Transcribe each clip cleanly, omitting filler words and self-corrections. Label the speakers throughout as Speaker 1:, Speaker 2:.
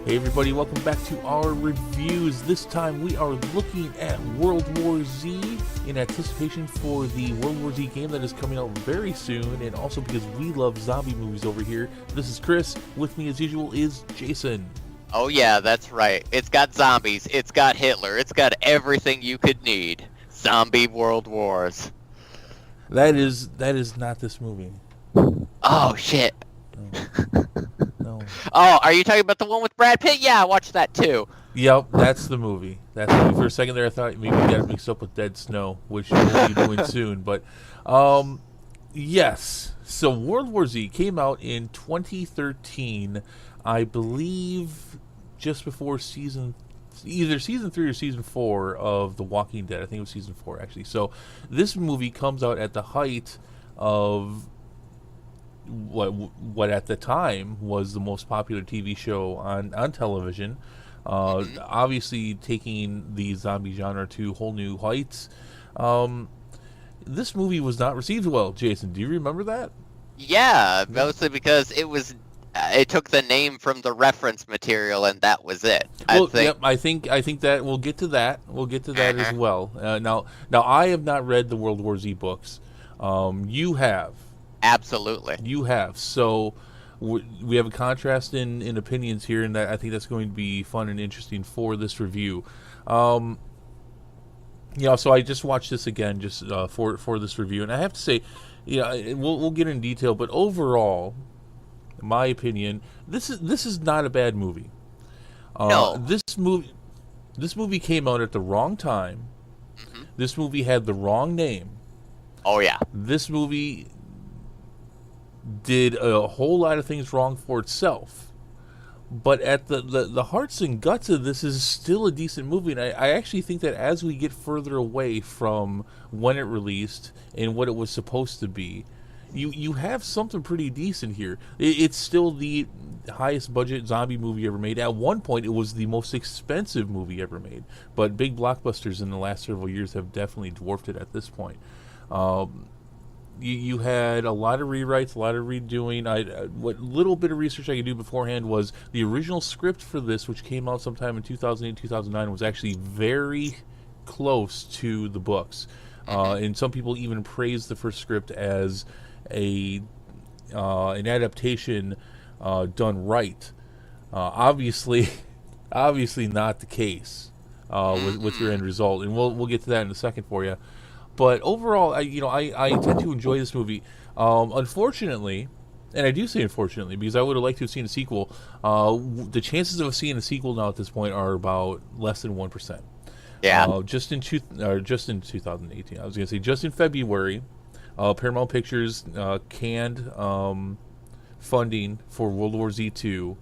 Speaker 1: Hey everybody, welcome back to our reviews. This time we are looking at World War Z in anticipation for the World War Z game that is coming out very soon, and also because we love zombie movies over here. This is Chris. With me as usual is Jason.
Speaker 2: Oh yeah, that's right. It's got zombies, it's got Hitler, it's got everything you could need. Zombie World Wars.
Speaker 1: That is not this movie.
Speaker 2: Oh shit.
Speaker 1: No. No.
Speaker 2: Oh, are you talking about the one with Brad Pitt? Yeah, I watched that too.
Speaker 1: Yep, that's the movie. That's the movie. For a second there I thought maybe we got it mixed up with Dead Snow, which we'll be doing soon, but um yes. So World War Z came out in 2013, I believe, just before either season 3 or season 4 of The Walking Dead. I think it was season 4 actually. So this movie comes out at the height of what at the time was the most popular TV show on television.
Speaker 2: hmm
Speaker 1: Obviously taking the zombie genre to whole new heights. Um, this movie was not received well. Jason, do you remember that?
Speaker 2: Yeah,
Speaker 1: Yeah.
Speaker 2: mostly because it took the name from the reference material and that was it. I
Speaker 1: Well,
Speaker 2: think.
Speaker 1: yep. I think that we'll get to that. We'll get to that as
Speaker 2: uh
Speaker 1: well. Now, I have not read the World War Z books. You have.
Speaker 2: Absolutely.
Speaker 1: You have. So we have a contrast in opinions here, and that I think that's going to be fun and interesting for this review. Um, so I just watched this again just for this review, and I have to say, we'll get in detail, but overall, in my opinion, this is not a bad movie. Uh,
Speaker 2: No.
Speaker 1: this movie this movie came out at the wrong time.
Speaker 2: hmm
Speaker 1: This movie had the wrong name.
Speaker 2: Oh yeah.
Speaker 1: This movie did a whole lot of things wrong for itself. But at the hearts and guts of this is still a decent movie, and I actually think that as we get further away from when it released and what it was supposed to be, you have something pretty decent here. It's still the highest budget zombie movie ever made. At one point, it was the most expensive movie ever made, but big blockbusters in the last several years have definitely dwarfed it at this point. Um, you had a lot of rewrites, a lot of redoing. What little bit of research I could do beforehand was the original script for this, which came out sometime in 2008, 2009, was actually very close to the books.
Speaker 2: hmm
Speaker 1: And some people even praised the first script as a an adaptation done right. Obviously, obviously not the case with your
Speaker 2: hmm
Speaker 1: end result, and we'll get to that in a second for you. But overall, I tend to enjoy this movie. Unfortunately, and I do say unfortunately because I would have liked to have seen a sequel. The chances of seeing a sequel now at this point are about less than 1%.
Speaker 2: Yeah.
Speaker 1: Just in 2018, I was going to say just in February, Paramount Pictures canned funding for World War Z 2.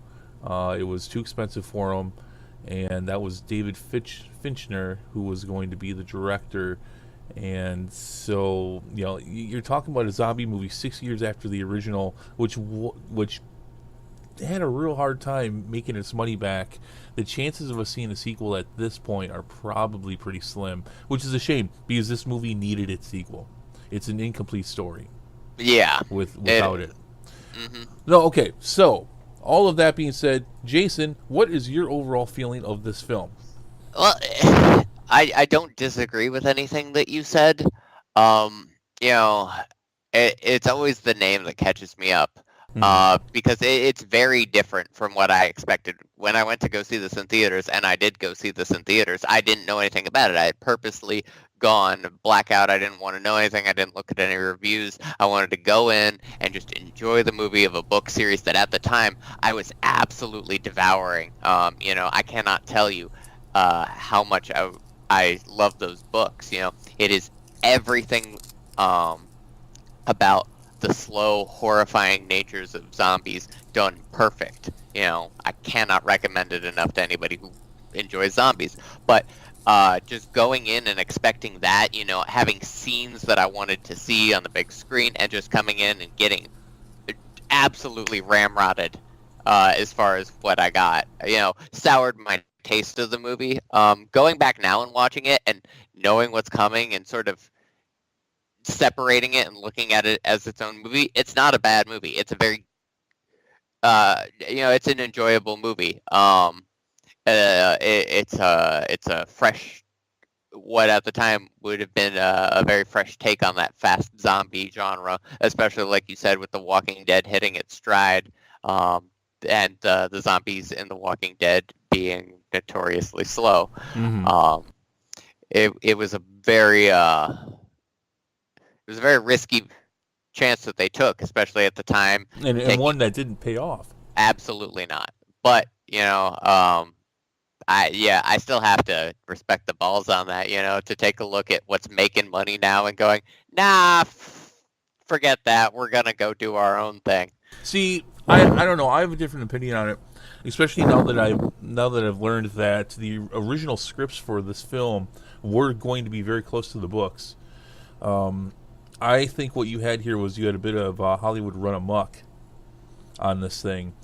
Speaker 1: It was too expensive for them, and that was David Fincher who was going to be the director. And so, you're talking about a zombie movie 6 years after the original, which had a real hard time making its money back. The chances of us seeing a sequel at this point are probably pretty slim, which is a shame because this movie needed its sequel. It's an incomplete story
Speaker 2: Yeah.
Speaker 1: without
Speaker 2: It.
Speaker 1: it.
Speaker 2: hmm
Speaker 1: No, okay. So, all of that being said, Jason, what is your overall feeling of this film?
Speaker 2: Well, I don't disagree with anything that you said. Um, you know, it's always the name that catches me up.
Speaker 1: Hmm.
Speaker 2: Because it's very different from what I expected when I went to go see this in theaters, and I did go see this in theaters. I didn't know anything about it. I had purposely gone blackout. I didn't want to know anything. I didn't look at any reviews. I wanted to go in and just enjoy the movie of a book series that at the time I was absolutely devouring. I cannot tell you how much I love those books. It is everything about the slow, horrifying natures of zombies done perfect. I cannot recommend it enough to anybody who enjoys zombies. But just going in and expecting that, having scenes that I wanted to see on the big screen, and just coming in and getting absolutely ramrodded as far as what I got. Soured my taste of the movie. Going back now and watching it and knowing what's coming and sort of separating it and looking at it as its own movie, it's not a bad movie. It's a very It's an enjoyable movie. It's a fresh, what at the time would have been a very fresh take on that fast zombie genre, especially like you said with The Walking Dead hitting its stride, and the zombies in The Walking Dead being notoriously slow.
Speaker 1: Hmm.
Speaker 2: Um, it was a very risky chance that they took, especially at the time,
Speaker 1: And
Speaker 2: taking
Speaker 1: one that didn't pay off.
Speaker 2: absolutely not. But I still have to respect the balls on that, to take a look at what's making money now and going, nah, forget that. We're gonna go do our own thing.
Speaker 1: See, I don't know. I have a different opinion on it, especially now that I've learned that the original scripts for this film were going to be very close to the books. I think what you had here was you had a bit of Hollywood run amok on this thing.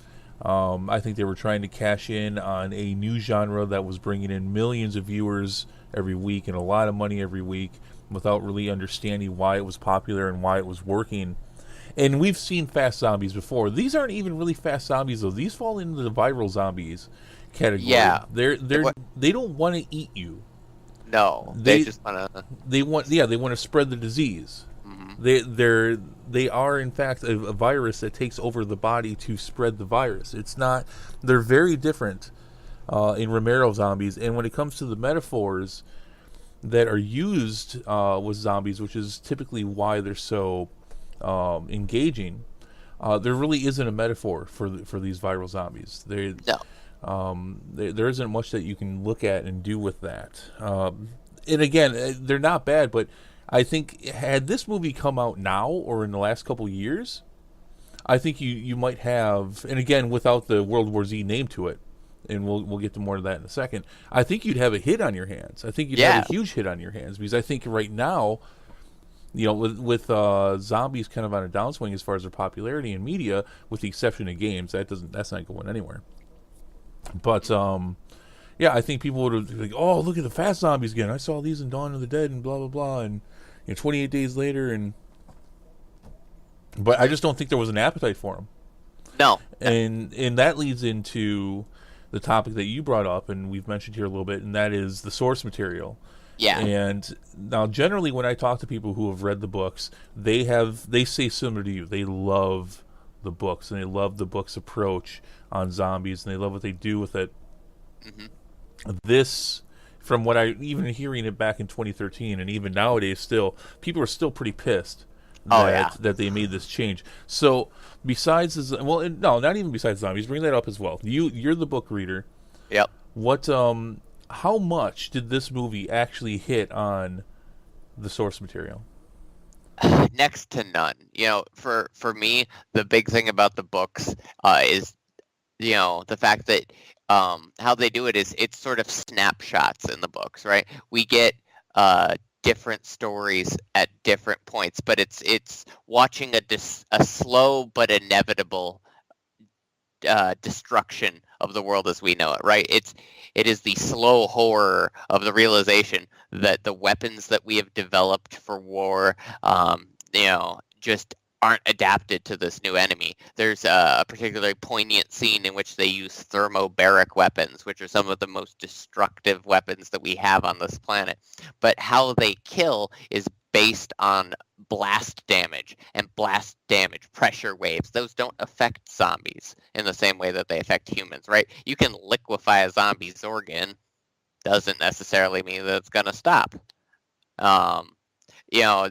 Speaker 1: I think they were trying to cash in on a new genre that was bringing in millions of viewers every week and a lot of money every week without really understanding why it was popular and why it was working. And we've seen fast zombies before. These aren't even really fast zombies though. These fall into the viral zombies category.
Speaker 2: Yeah.
Speaker 1: They don't want to eat you.
Speaker 2: No, they
Speaker 1: They
Speaker 2: just wanna.
Speaker 1: they want to spread the disease.
Speaker 2: Mhm.
Speaker 1: They are in fact a virus that takes over the body to spread the virus. It's not. They're very different in Romero zombies, and when it comes to the metaphors that are used with zombies, which is typically why they're so engaging, there really isn't a metaphor for these viral zombies.
Speaker 2: No.
Speaker 1: There isn't much that you can look at and do with that. And again, they're not bad, but I think had this movie come out now or in the last couple years, I think you might have, and again without the World War Z name to it, and we'll get to more of that in a second. I think you'd have a hit on your hands. I think you'd have
Speaker 2: Yeah.
Speaker 1: a huge hit on your hands because I think right now, with zombies kind of on a downswing as far as their popularity in media, with the exception of games, that's not going anywhere. But yeah, I think people would have like, oh, look at the fast zombies again. I saw these in Dawn of the Dead and blah blah blah, and 28 days later, but I just don't think there was an appetite for them,
Speaker 2: No.
Speaker 1: and that leads into the topic that you brought up, and we've mentioned here a little bit, and that is the source material.
Speaker 2: Yeah.
Speaker 1: And now, generally, when I talk to people who have read the books, they say similar to you. They love the books, and they love the book's approach on zombies, and they love what they do with it.
Speaker 2: Hmm.
Speaker 1: This, from what I even hearing it back in 2013, and even nowadays, still people are still pretty pissed
Speaker 2: Oh yeah.
Speaker 1: that they made this change. So besides this, well, no, not even besides zombies. Bring that up as well. You're the book reader.
Speaker 2: Yep.
Speaker 1: What how much did this movie actually hit on the source material?
Speaker 2: Next to none. For me, the big thing about the books is the fact that how they do it is it's sort of snapshots in the books, right? We get different stories at different points, but it's watching a slow but inevitable destruction of the world as we know it, right? It is the slow horror of the realization that the weapons that we have developed for war, just aren't adapted to this new enemy. There's a particularly poignant scene in which they use thermobaric weapons, which are some of the most destructive weapons that we have on this planet. But how they kill is based on blast damage, and blast damage pressure waves. Those don't affect zombies in the same way that they affect humans, right? You can liquefy a zombie's organ, doesn't necessarily mean that it's going to stop. Um,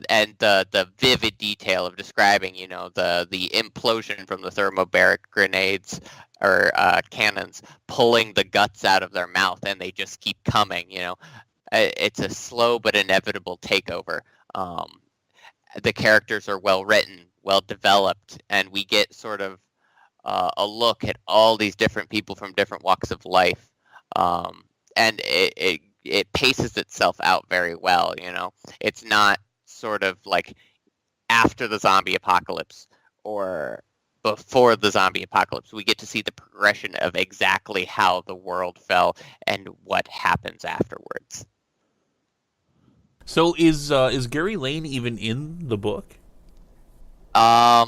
Speaker 2: and the vivid detail of describing, the implosion from the thermobaric grenades or cannons pulling the guts out of their mouth, and they just keep coming. It's a slow but inevitable takeover. The characters are well written, well developed, and we get sort of a look at all these different people from different walks of life, and it paces itself out very well. It's not sort of like after the zombie apocalypse or before the zombie apocalypse. We get to see the progression of exactly how the world fell and what happens afterwards.
Speaker 1: So is Gary Lane even in the book?
Speaker 2: I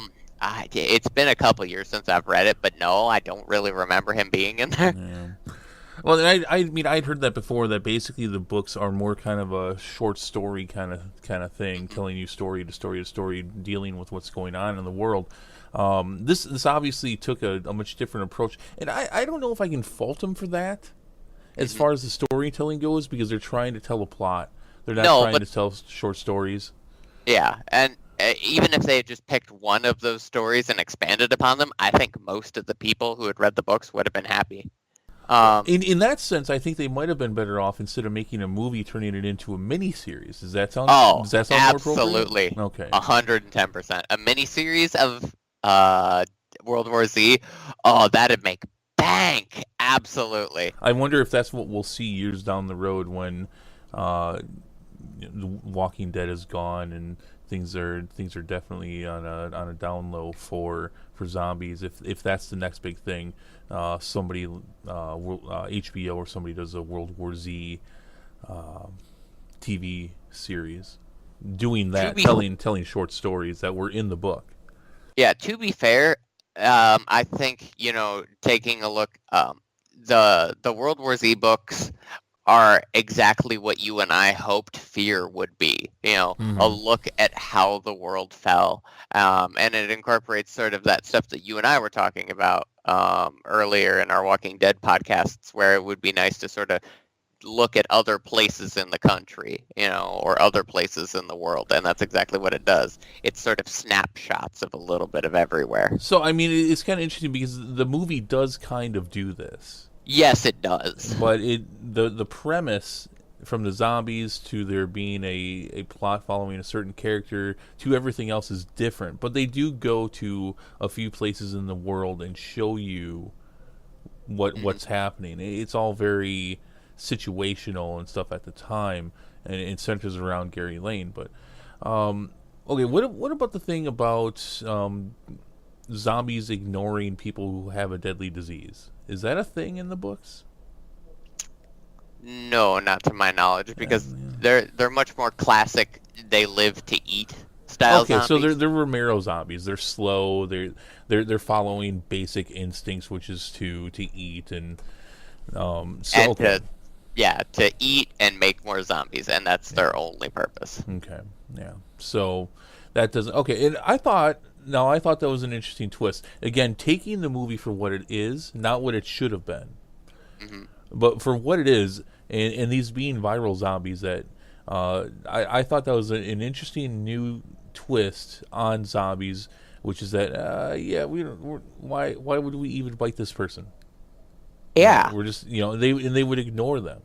Speaker 2: It's been a couple years since I've read it, but no, I don't really remember him being in there.
Speaker 1: Yeah. Well, I mean, I'd heard that before. That basically the books are more kind of a short story kind of thing, telling you story to story to story, dealing with what's going on in the world. This obviously took a much different approach, and I don't know if I can fault them for that, as far as the storytelling goes, because they're trying to tell a plot. They're not trying to tell short stories.
Speaker 2: Yeah, and even if they had just picked one of those stories and expanded upon them, I think most of the people who had read the books would have been happy.
Speaker 1: In that sense, I think they might have been better off, instead of making a movie, turning it into a mini series. Does that sound? Does that sound more appropriate?
Speaker 2: Absolutely.
Speaker 1: Okay.
Speaker 2: 110%. A mini series of World War Z. Oh, that'd make bank. Absolutely.
Speaker 1: I wonder if that's what we'll see years down the road when The Walking Dead is gone and things are definitely on a down low for zombies. If that's the next big thing, somebody HBO or somebody does a World War Z TV series, doing that, telling short stories that were in the book.
Speaker 2: Yeah, to be fair, I think, taking a look, the World War Z books are exactly what you and I hoped Fear would be. A look at how the world fell, and it incorporates sort of that stuff that you and I were talking about earlier in our Walking Dead podcasts, where it would be nice to sort of look at other places in the country, or other places in the world, and that's exactly what it does. It's sort of snapshots of a little bit of everywhere.
Speaker 1: So, I mean, it's kind of interesting because the movie does kind of do this.
Speaker 2: Yes, it does.
Speaker 1: But the premise, from the zombies to there being a plot following a certain character to everything else, is different. But they do go to a few places in the world and show you what's happening. It's all very situational and stuff at the time, and it centers around Gary Lane. But okay, what about the thing about zombies ignoring people who have a deadly disease? Is that a thing in the books?
Speaker 2: No, not to my knowledge, because they're much more classic. They live to eat style.
Speaker 1: Okay,
Speaker 2: zombies.
Speaker 1: so they're Romero zombies. They're slow. They're following basic instincts, which is to eat and
Speaker 2: to eat and make more zombies, and that's their only purpose.
Speaker 1: Okay, yeah. So that doesn't. Okay, and I thought that was an interesting twist. Again, taking the movie for what it is, not what it should have been, but for what it is, and these being viral zombies. That I thought that was an interesting new twist on zombies, which is that why would we even bite this person?
Speaker 2: Yeah,
Speaker 1: we're just they would ignore them.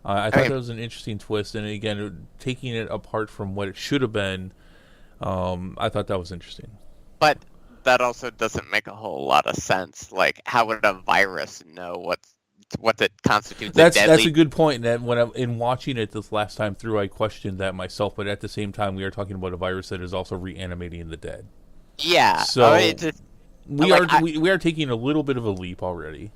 Speaker 1: I thought that was an interesting twist, and again, taking it apart from what it should have been, I thought that was interesting.
Speaker 2: But that also doesn't make a whole lot of sense. Like, how would a virus know what that constitutes a deadly...
Speaker 1: That's a good point. That in watching it this last time through, I questioned that myself. But at the same time, we are talking about a virus that is also reanimating the dead.
Speaker 2: Yeah.
Speaker 1: So we are taking a little bit of a leap already.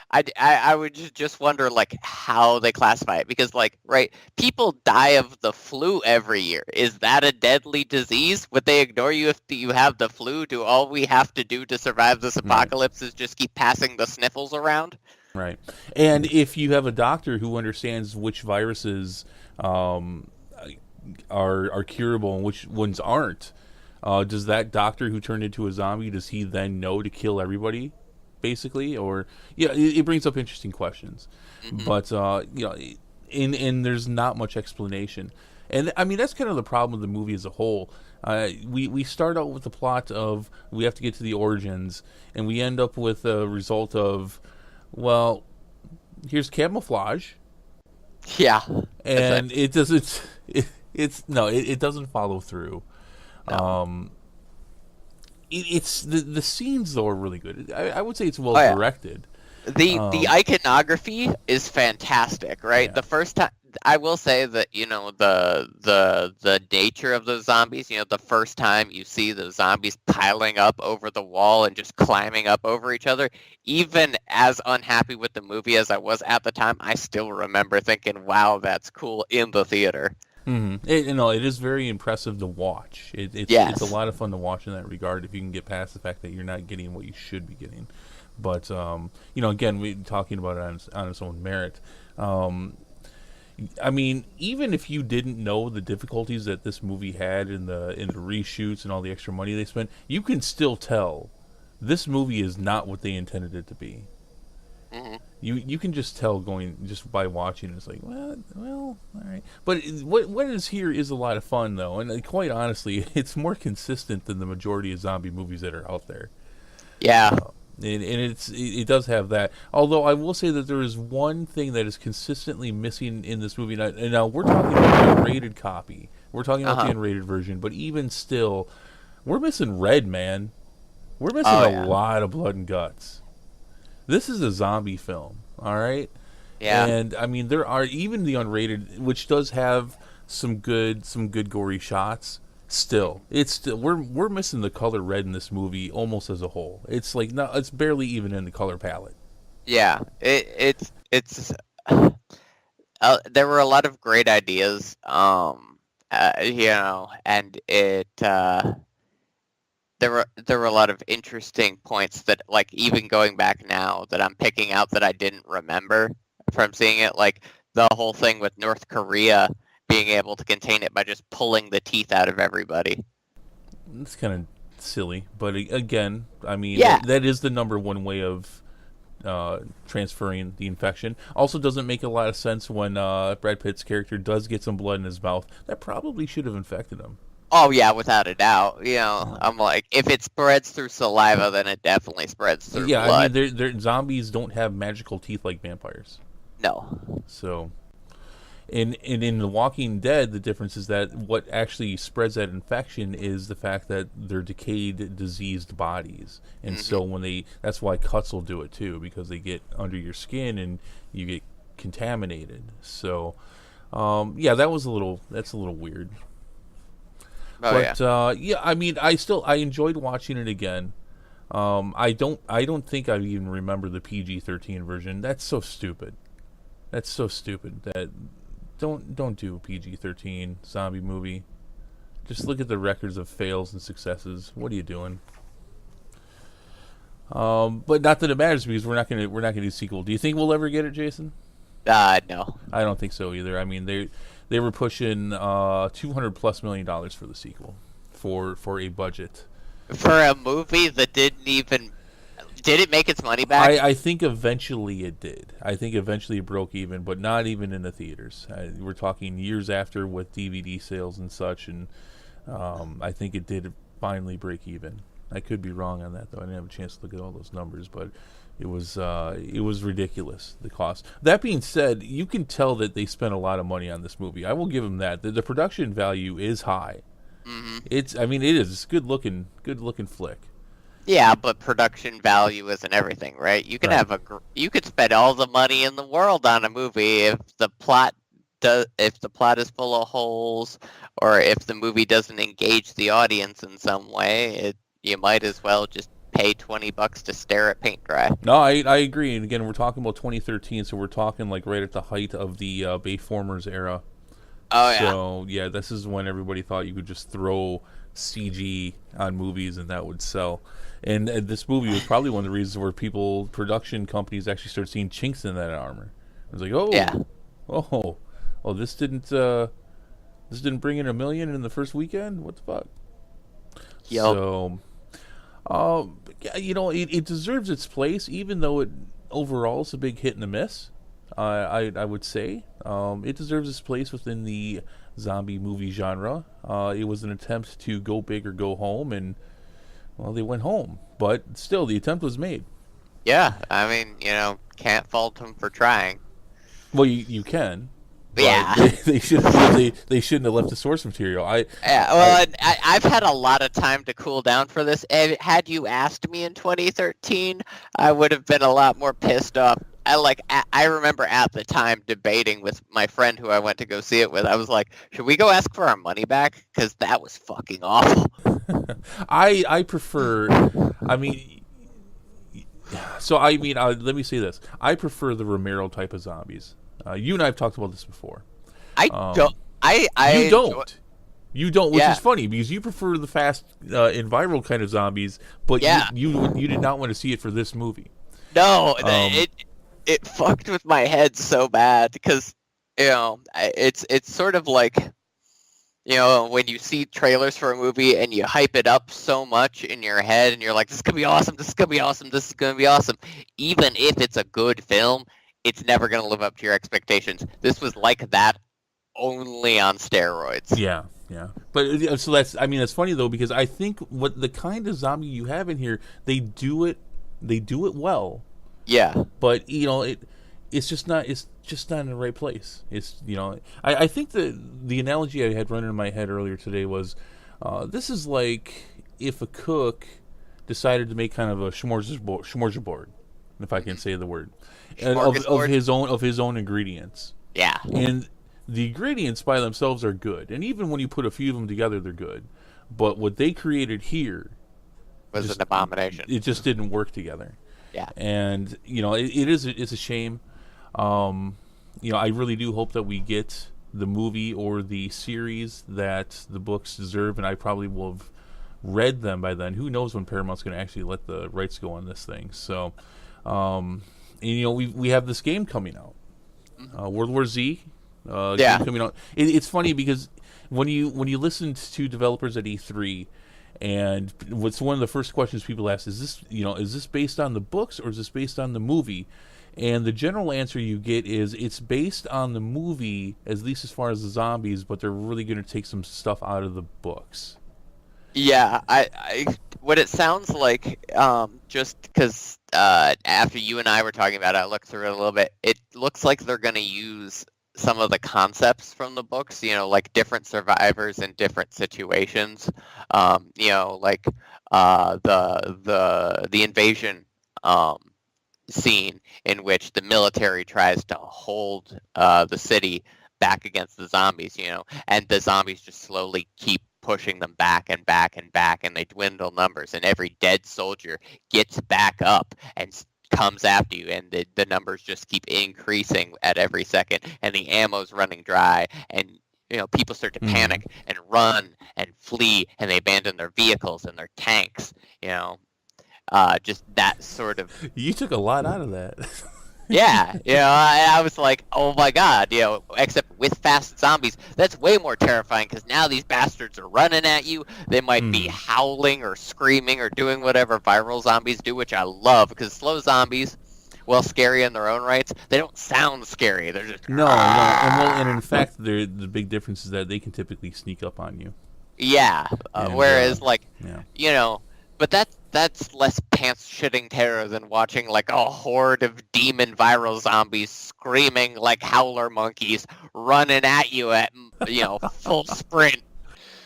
Speaker 2: I would just wonder, like, how they classify it, because, like, right, people die of the flu every year. Is that a deadly disease? Would they ignore you if you have the flu? Do all we have to do to survive this apocalypse is just keep passing the sniffles around?
Speaker 1: Right. And if you have a doctor who understands which viruses are curable and which ones aren't, does that doctor who turned into a zombie, does he then know to kill everybody? Basically, or it brings up interesting questions, but and there's not much explanation, and I mean that's kind of the problem with the movie as a whole. We start out with the plot of we have to get to the origins, and we end up with a result of, well, here's camouflage, and it doesn't it doesn't follow through.
Speaker 2: No.
Speaker 1: It's the scenes though are really good. I would say it's well directed.
Speaker 2: The iconography is fantastic, right?
Speaker 1: Yeah.
Speaker 2: The first time, I will say that the nature of the zombies. The first time you see the zombies piling up over the wall and just climbing up over each other, even as unhappy with the movie as I was at the time, I still remember thinking, "Wow, that's cool," in the theater.
Speaker 1: It is very impressive to watch. It's a
Speaker 2: Yes.
Speaker 1: lot of fun to watch in that regard if you can get past the fact that you're not getting what you should be getting. But again, we talking about it on its own merit. I mean, even if you didn't know the difficulties that this movie had in the reshoots and all the extra money they spent, you can still tell this movie is not what they intended it to be.
Speaker 2: Hmm.
Speaker 1: You can just tell going just by watching. It's like, well, all right. But what is here is a lot of fun though, and quite honestly, it's more consistent than the majority of zombie movies that are out there.
Speaker 2: Yeah.
Speaker 1: And it does have that. Although I will say that there is one thing that is consistently missing in this movie. And now we're talking about the unrated copy. We're talking about the unrated version. But even still, we're missing red, man. We're missing a lot of blood and guts. This is a zombie film, all right?
Speaker 2: Yeah.
Speaker 1: And I mean, there are even the unrated, which does have some good gory shots. Still, we're missing the color red in this movie almost as a whole. It's like it's barely even in the color palette.
Speaker 2: Yeah. It's there were a lot of great ideas, and there were a lot of interesting points that, like, even going back now, that I'm picking out that I didn't remember from seeing it, like the whole thing with North Korea being able to contain it by just pulling the teeth out of everybody.
Speaker 1: It's kind of silly, but again, I mean,
Speaker 2: Yeah.
Speaker 1: that is the number one way of transferring the infection. Also, doesn't make a lot of sense when Brad Pitt's character does get some blood in his mouth. That probably should have infected him.
Speaker 2: Oh yeah, without a doubt. I'm like, if it spreads through saliva, then it definitely spreads through
Speaker 1: Yeah,
Speaker 2: blood.
Speaker 1: I mean, zombies don't have magical teeth like vampires.
Speaker 2: No.
Speaker 1: So, in The Walking Dead, the difference is that what actually spreads that infection is the fact that they're decayed, diseased bodies, and so that's why cuts will do it too, because they get under your skin and you get contaminated. So, that's a little weird.
Speaker 2: Oh
Speaker 1: But
Speaker 2: yeah.
Speaker 1: I mean, I enjoyed watching it again. I don't think I even remember the PG-13 version. That's so stupid. That don't do a PG-13 zombie movie. Just look at the records of fails and successes. What are you doing? But not that it matters, because we're not gonna do a sequel. Do you think we'll ever get it, Jason?
Speaker 2: No.
Speaker 1: I don't think so either. I mean, they were pushing $200+ million for the sequel for a budget.
Speaker 2: For a movie that did it make its money back?
Speaker 1: I think eventually it did. I think eventually it broke even, but not even in the theaters. We're talking years after with DVD sales and such, and I think it did finally break even. I could be wrong on that, though. I didn't have a chance to look at all those numbers, but it was ridiculous, the cost. That being said, you can tell that they spent a lot of money on this movie. I will give them that. The production value is high.
Speaker 2: Mm-hmm.
Speaker 1: It is. It's a good looking flick.
Speaker 2: Yeah, but production value isn't everything, right? You can
Speaker 1: Right.
Speaker 2: you could spend all the money in the world on a movie if the plot is full of holes, or if the movie doesn't engage the audience in some way. You might as well just pay $20 to stare at paint dry.
Speaker 1: No, I agree. And again, we're talking about 2013, so we're talking like right at the height of the Bayformers era.
Speaker 2: Oh yeah.
Speaker 1: So yeah, this is when everybody thought you could just throw CG on movies and that would sell. And this movie was probably one of the reasons where production companies actually started seeing chinks in that armor. It was like, this didn't bring in $1 million in the first weekend. What the fuck?
Speaker 2: Yep.
Speaker 1: So, it deserves its place, even though it overall is a big hit and a miss. I would say it deserves its place within the zombie movie genre. It was an attempt to go big or go home, and well, they went home, but still, the attempt was made.
Speaker 2: Yeah, I mean, can't fault them for trying.
Speaker 1: Well, you can. But
Speaker 2: Yeah.
Speaker 1: they shouldn't have left the source material.
Speaker 2: I've had a lot of time to cool down for this. And had you asked me in 2013, I would have been a lot more pissed off. I remember at the time debating with my friend who I went to go see it with. I was like, should we go ask for our money back? Because that was fucking awful.
Speaker 1: I prefer. I mean, let me say this. I prefer the Romero type of zombies. You and I have talked about this before.
Speaker 2: I I
Speaker 1: You
Speaker 2: enjoy,
Speaker 1: don't. You don't, which
Speaker 2: yeah,
Speaker 1: is funny because you prefer the fast and viral kind of zombies, but
Speaker 2: yeah.
Speaker 1: you did not want to see it for this movie.
Speaker 2: No,
Speaker 1: Um,
Speaker 2: it fucked with my head so bad because it's sort of like when you see trailers for a movie and you hype it up so much in your head and you're like, this is gonna be awesome, this is gonna be awesome, this is gonna be awesome. Even if it's a good film, it's never gonna live up to your expectations. This was like that, only on steroids.
Speaker 1: yeah, yeah. But so that's funny though because I think what the kind of zombie you have in here, they do it well,
Speaker 2: Yeah.
Speaker 1: but it's just not in the right place. I think the analogy I had running in my head earlier today was this is like if a cook decided to make kind of a smorgasbord, if I can say the word, and of
Speaker 2: Smorgasbord?
Speaker 1: his own ingredients.
Speaker 2: Yeah.
Speaker 1: And the ingredients by themselves are good, and even when you put a few of them together, they're good. But what they created here,
Speaker 2: Was
Speaker 1: just
Speaker 2: an abomination.
Speaker 1: it just didn't work together.
Speaker 2: Yeah.
Speaker 1: And it's a shame. I really do hope that we get the movie or the series that the books deserve, and I probably will have read them by then. Who knows when Paramount's going to actually let the rights go on this thing? So, we have this game coming out, World War Z.
Speaker 2: Yeah.
Speaker 1: Game coming out. It's funny because when you listen to developers at E3, and what's one of the first questions people ask is this based on the books or is this based on the movie? And the general answer you get is it's based on the movie, at least as far as the zombies, but they're really going to take some stuff out of the books.
Speaker 2: Yeah, what it sounds like, just because after you and I were talking about it, I looked through it a little bit. It looks like they're going to use some of the concepts from the books, like different survivors in different situations. Like the invasion scene in which the military tries to hold the city back against the zombies, and the zombies just slowly keep pushing them back and back and back, and they dwindle numbers, and every dead soldier gets back up and comes after you, and the numbers just keep increasing at every second, and the ammo's running dry, and people start to panic and run and flee, and they abandon their vehicles and their tanks, just that sort of.
Speaker 1: You took a lot out of that.
Speaker 2: Yeah, I was like, oh my god, except with fast zombies, that's way more terrifying because now these bastards are running at you. They might be howling or screaming or doing whatever viral zombies do, which I love because slow zombies, while scary in their own rights, they don't sound scary. They're just
Speaker 1: No, and in fact, the big difference is that they can typically sneak up on you.
Speaker 2: Yeah, whereas
Speaker 1: Yeah.
Speaker 2: but that's less pants shitting terror than watching like a horde of demon viral zombies screaming like howler monkeys running at you at full sprint.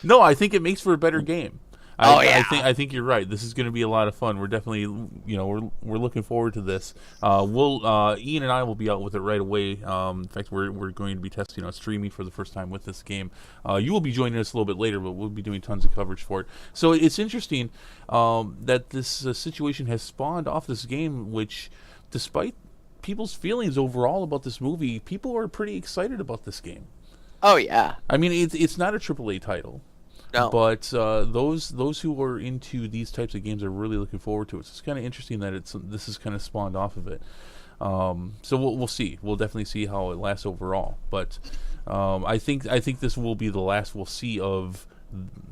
Speaker 1: No, I think it makes for a better game.
Speaker 2: Yeah.
Speaker 1: I think you're right. This is going to be a lot of fun. We're definitely, we're looking forward to this. Ian and I will be out with it right away. In fact, we're going to be testing on streaming for the first time with this game. You will be joining us a little bit later, but we'll be doing tons of coverage for it. So it's interesting that this situation has spawned off this game, which, despite people's feelings overall about this movie, people are pretty excited about this game.
Speaker 2: Oh yeah.
Speaker 1: I mean, it's not a AAA title.
Speaker 2: No.
Speaker 1: But those who are into these types of games are really looking forward to it. So it's kind of interesting that this is kind of spawned off of it. So we'll see. We'll definitely see how it lasts overall. But I think this will be the last we'll see of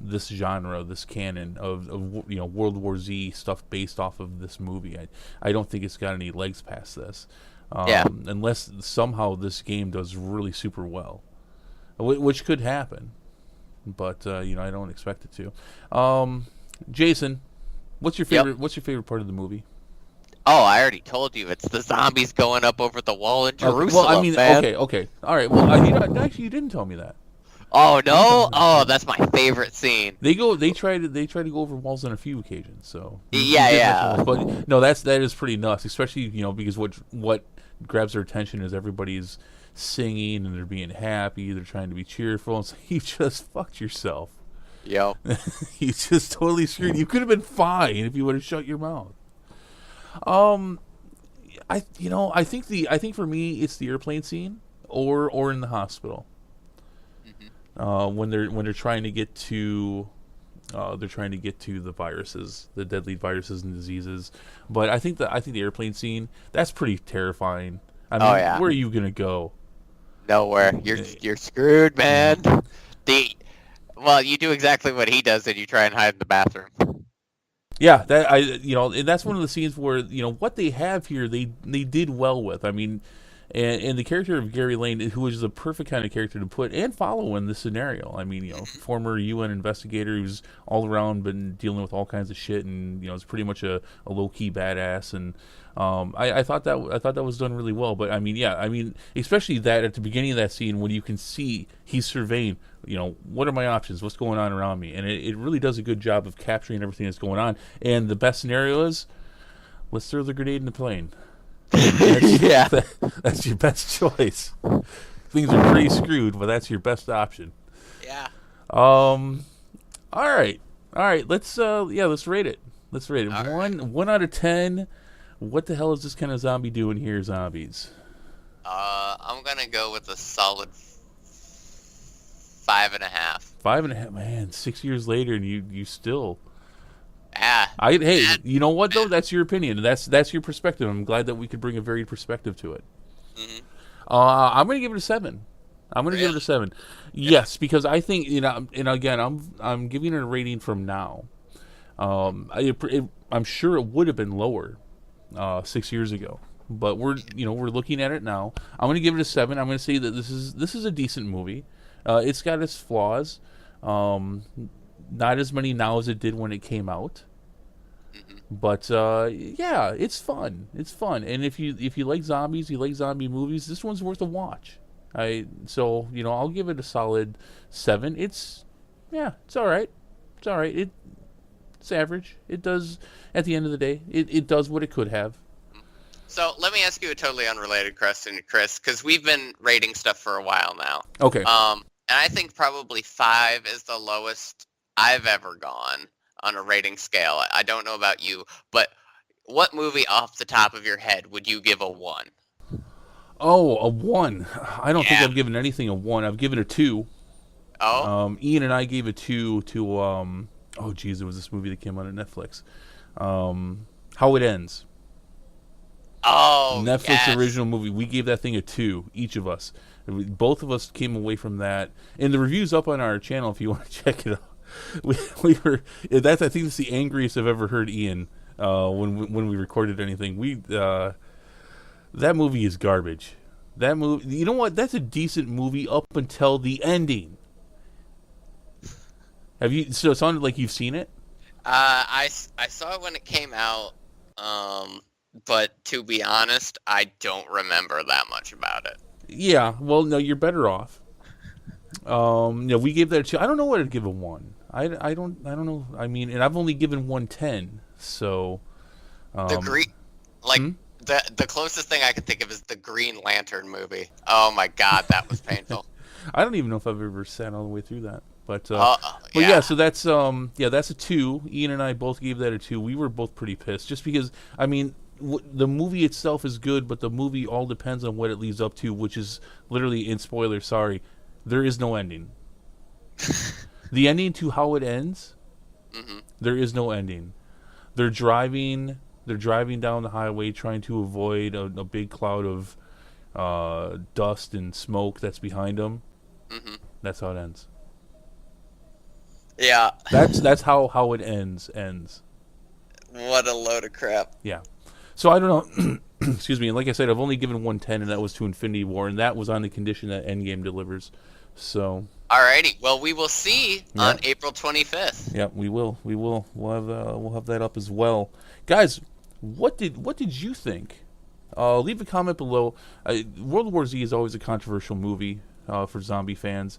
Speaker 1: this genre, this canon of World War Z stuff based off of this movie. I don't think it's got any legs past this. Unless somehow this game does really super well, which could happen. But I don't expect it to. Jason, what's your favorite?
Speaker 2: Yep.
Speaker 1: What's your favorite part of the movie?
Speaker 2: Oh, I already told you. It's the zombies going up over the wall in Jerusalem.
Speaker 1: Well, I mean,
Speaker 2: man.
Speaker 1: okay, all right. Well, actually, you didn't tell me that.
Speaker 2: Oh no! Oh, that's my favorite scene.
Speaker 1: They try to go over walls on a few occasions. So
Speaker 2: Yeah.
Speaker 1: But no, that is pretty nuts. Especially because what grabs their attention is everybody's singing and they're being happy. They're trying to be cheerful. It's like, you just fucked yourself.
Speaker 2: Yep.
Speaker 1: You just totally screwed. You could have been fine if you would have shut your mouth. I think for me it's the airplane scene or in the hospital. when they're trying to get to the viruses, the deadly viruses and diseases. But I think the airplane scene, that's pretty terrifying. I mean,
Speaker 2: Oh yeah,
Speaker 1: where are you gonna go?
Speaker 2: nowhere. You're screwed, man. The Well, you do exactly what he does, and you try and hide in the bathroom.
Speaker 1: Yeah, that and that's one of the scenes where what they have here, they did well with. I mean, and the character of Gary Lane, who is the perfect kind of character to put and follow in this scenario. I mean, former UN investigator who's all around been dealing with all kinds of shit, and is pretty much a low key badass. And I thought that was done really well. But I mean, yeah, I mean, especially that at the beginning of that scene when you can see he's surveying. What are my options? What's going on around me? And it really does a good job of capturing everything that's going on. And the best scenario is, let's throw the grenade in the plane.
Speaker 2: Yeah.
Speaker 1: That's your best choice. Things are pretty screwed, but that's your best option.
Speaker 2: Yeah.
Speaker 1: All right. Let's rate it. Let's rate it.
Speaker 2: All
Speaker 1: One out of 10. What the hell is this kind of zombie doing here, zombies?
Speaker 2: I'm gonna go with a solid 5.5.
Speaker 1: 5.5. Man, 6 years later, and you still.
Speaker 2: Yeah.
Speaker 1: Hey, you know what though? That's your opinion. That's your perspective. I'm glad that we could bring a varied perspective to it.
Speaker 2: Mm-hmm.
Speaker 1: I'm gonna give it a 7. I'm gonna give it a 7. Yes, because I think and again, I'm giving it a rating from now. I'm sure it would have been lower 6 years ago, but we're looking at it now. I'm gonna give it a 7. I'm gonna say that this is a decent movie. It's got its flaws. Not as many now as it did when it came out. But yeah, it's fun. It's fun, and if you like zombies, you like zombie movies, this one's worth a watch. I'll give it a solid 7. It's all right. It's all right. It's average. It does at the end of the day. It does what it could have.
Speaker 2: So let me ask you a totally unrelated question, Chris, because we've been rating stuff for a while now.
Speaker 1: Okay.
Speaker 2: And I think probably 5 is the lowest I've ever gone on a rating scale. I don't know about you, but what movie off the top of your head would you give a 1?
Speaker 1: Oh, a 1. I don't think I've given anything a 1. I've given a 2.
Speaker 2: Oh.
Speaker 1: Ian and I gave a 2 to oh geez, it was this movie that came out on Netflix. How It Ends.
Speaker 2: Oh,
Speaker 1: Netflix original movie. We gave that thing a 2, each of us. Both of us came away from that, and the review's up on our channel if you want to check it out. We were I think it's the angriest I've ever heard Ian when we recorded anything. That movie is garbage. That movie, you know what? That's a decent movie up until the ending. Have you? So it sounded like you've seen it.
Speaker 2: I saw it when it came out, but to be honest, I don't remember that much about it.
Speaker 1: Yeah, well, no, you're better off. We gave that a 2. I don't know what I'd give a 1. I don't know. I mean, and I've only given 1 10. So
Speaker 2: the the closest thing I can think of is the Green Lantern movie. Oh my God, that was painful.
Speaker 1: I don't even know if I've ever sat all the way through that. But so that's that's a 2. Ian and I both gave that a 2. We were both pretty pissed, just because I mean the movie itself is good, but the movie all depends on what it leads up to, which is literally, in spoiler, sorry, there is no ending. The ending to How It Ends, there is no ending. They're driving down the highway trying to avoid a big cloud of dust and smoke that's behind them. That's how it ends.
Speaker 2: Yeah.
Speaker 1: That's how it ends.
Speaker 2: What a load of crap.
Speaker 1: Yeah. So I don't know. Excuse me. And like I said, I've only given 1 10, and that was to Infinity War, and that was on the condition that Endgame delivers. So.
Speaker 2: Alrighty. Well, we will see on April 25th.
Speaker 1: Yeah, we will. We'll have that up as well, guys. What did you think? Leave a comment below. World War Z is always a controversial movie for zombie fans.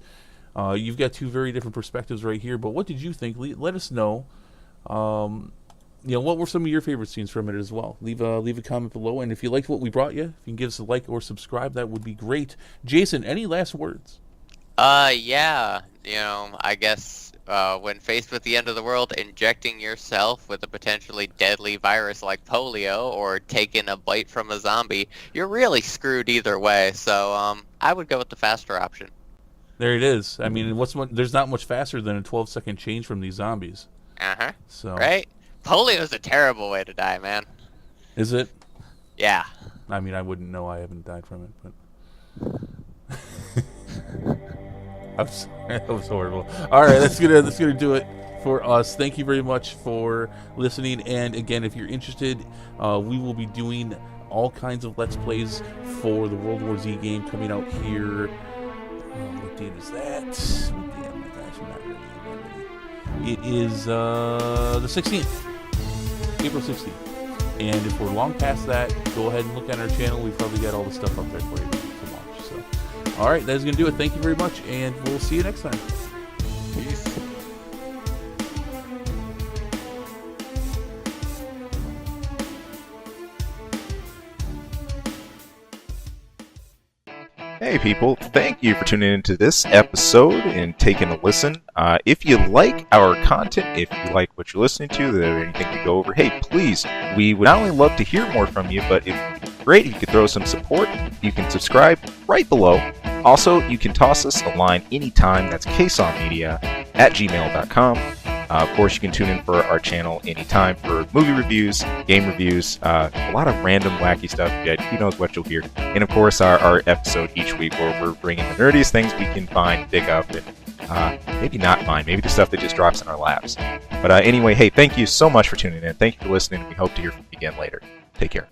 Speaker 1: You've got 2 very different perspectives right here, but what did you think? Let us know. What were some of your favorite scenes from it as well? Leave a comment below, and if you liked what we brought you, if you can give us a like or subscribe, that would be great. Jason, any last words?
Speaker 2: Yeah. I guess when faced with the end of the world, injecting yourself with a potentially deadly virus like polio or taking a bite from a zombie, you're really screwed either way. So I would go with the faster option.
Speaker 1: There it is. I mean, there's not much faster than a 12-second change from these zombies.
Speaker 2: Uh-huh.
Speaker 1: So
Speaker 2: Right? Polio's a terrible way to die, man.
Speaker 1: is it?
Speaker 2: Yeah.
Speaker 1: I mean, I wouldn't know. I haven't died from it, but I'm sorry. That was horrible. All right, that's gonna do it for us. Thank you very much for listening. And again, if you're interested, we will be doing all kinds of Let's Plays for the World War Z game coming out here. What date is that? What day? Oh my gosh, I'm not ready. It is the 16th, April 16th. And if we're long past that, go ahead and look at our channel. We've probably got all the stuff up there for you to watch. So, all right, that is going to do it. Thank you very much, and we'll see you next time.
Speaker 2: Peace.
Speaker 3: Hey people, thank you for tuning into this episode and taking a listen. If you like our content, if you like what you're listening to, or anything we go over, hey, please, we would not only love to hear more from you, but it's great if you could throw some support. You can subscribe right below. Also, you can toss us a line anytime. That's ksawmedia@gmail.com. Of course, you can tune in for our channel anytime for movie reviews, game reviews, a lot of random wacky stuff. Who knows what you'll hear. And of course, our episode each week where we're bringing the nerdiest things we can find, dig up, and maybe not find, maybe the stuff that just drops in our laps. But anyway, hey, thank you so much for tuning in. Thank you for listening. We hope to hear from you again later. Take care.